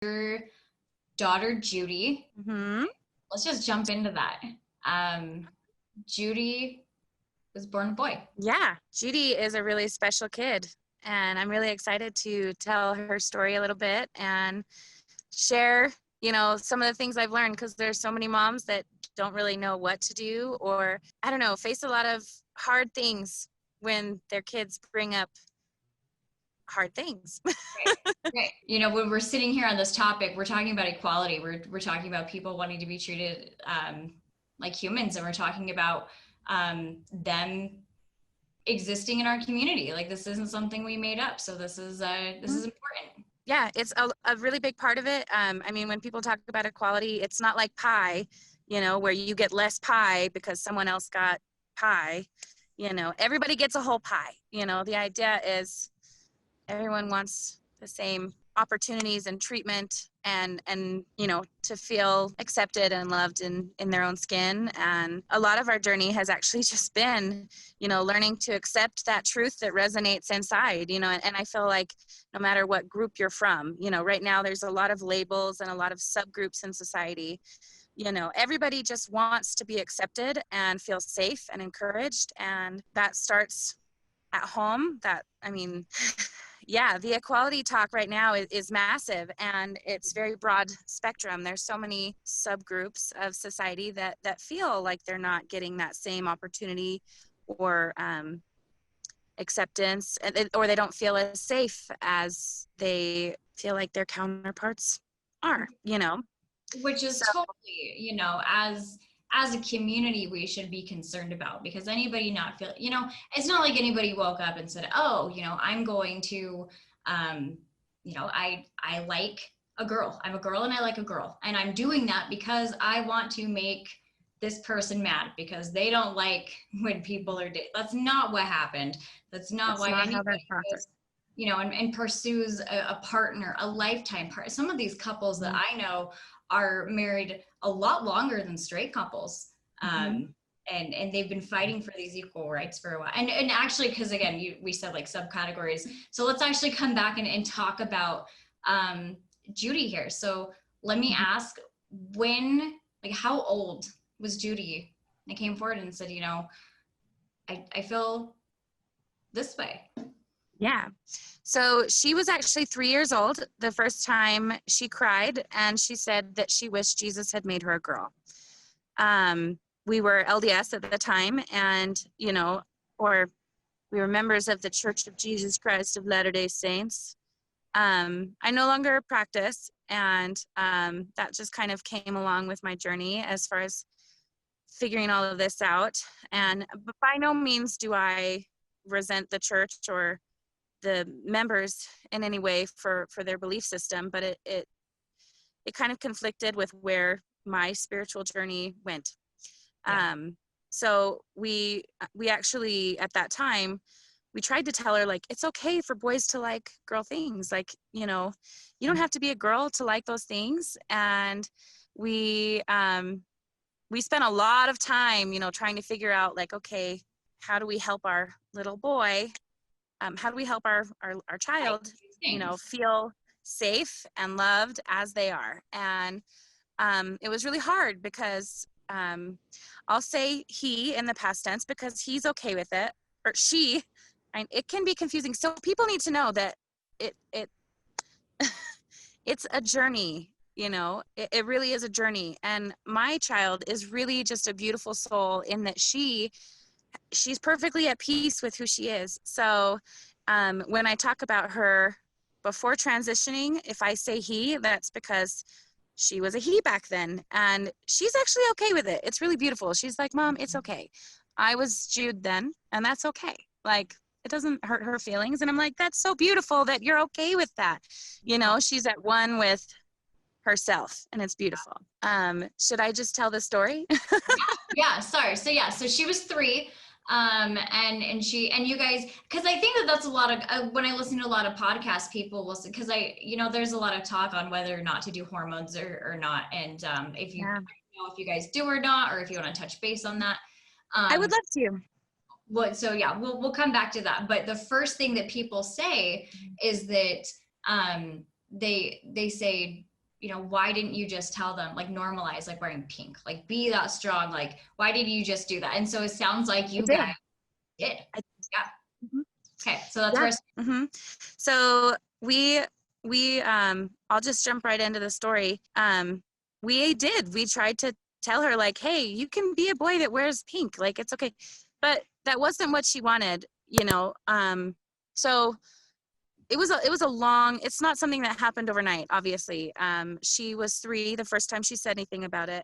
your daughter, Judy. Mm-hmm. Let's just jump into that. Judy was born a boy. Yeah, Judy is a really special kid, and I'm really excited to tell her story a little bit and share, some of the things I've learned, because there's so many moms that don't really know what to do, or I don't know, face a lot of hard things when their kids bring up hard things. Right. When we're sitting here on this topic, we're talking about equality. We're talking about people wanting to be treated like humans, and we're talking about them existing in our community. Like, this isn't something we made up. So this is important. Yeah, it's a really big part of it. I mean, when people talk about equality, it's not like pie, where you get less pie because someone else got pie. Everybody gets a whole pie. The idea is everyone wants the same opportunities and treatment and to feel accepted and loved in their own skin. And a lot of our journey has actually just been learning to accept that truth that resonates inside, and I feel like no matter what group you're from, right now there's a lot of labels and a lot of subgroups in society. Everybody just wants to be accepted and feel safe and encouraged, and that starts at home. Yeah, the equality talk right now is massive, and it's very broad spectrum. There's so many subgroups of society that feel like they're not getting that same opportunity or acceptance, or they don't feel as safe as they feel like their counterparts are, Which is So, totally, as a community, we should be concerned about, because anybody not feel, it's not like anybody woke up and said, oh, I'm going to, I like a girl. I'm a girl and I like a girl. And I'm doing that because I want to make this person mad because they don't like when people are, that's not what happened. That's not that's why not how they're anybody taught. goes, and pursues a partner, a lifetime partner. Some of these couples that I know are married a lot longer than straight couples. And they've been fighting for these equal rights for a while. And actually, because again, we said like subcategories. So let's actually come back and talk about Judy here. So let me ask, how old was Judy? And came forward and said, I feel this way. Yeah. So she was actually 3 years old the first time she cried, and she said that she wished Jesus had made her a girl. We were LDS at the time, and, or we were members of the Church of Jesus Christ of Latter-day Saints. I no longer practice, and that just kind of came along with my journey as far as figuring all of this out. But by no means do I resent the church or the members in any way for their belief system, but it kind of conflicted with where my spiritual journey went. Yeah. So we actually, at that time, we tried to tell her, like, it's okay for boys to like girl things. Like, you don't have to be a girl to like those things. And we spent a lot of time, trying to figure out, like, okay, how do we help our little boy? How do we help our child, feel safe and loved as they are? And it was really hard because I'll say he in the past tense because he's okay with it, or she, and it can be confusing. So people need to know that it it's a journey. It really is a journey. And my child is really just a beautiful soul in that she's perfectly at peace with who she is. So when I talk about her before transitioning, if I say he, that's because she was a he back then. And she's actually okay with it. It's really beautiful. She's like, Mom, it's okay. I was Jude then, and that's okay. Like, it doesn't hurt her feelings. And I'm like, that's so beautiful that you're okay with that. She's at one with herself, and it's beautiful. Should I just tell the story? Yeah, sorry. So she was 3. And you guys, because I think that's a lot of, when I listen to a lot of podcasts, people will say, because there's a lot of talk on whether or not to do hormones or not. And if you, I don't know if you guys do or not, or if you want to touch base on that. I would love to. So yeah, we'll come back to that. But the first thing that people say is that they say, why didn't you just tell them, like, normalize, like, wearing pink, like, be that strong, like, why did you just do that? And so it sounds like you guys did. Yeah. Mhm. Okay, so that's where So we I'll just jump right into the story. We tried to tell her, like, hey, you can be a boy that wears pink, like, it's okay. But that wasn't what she wanted, so it was a long, it's not something that happened overnight, obviously. She was 3 the first time she said anything about it.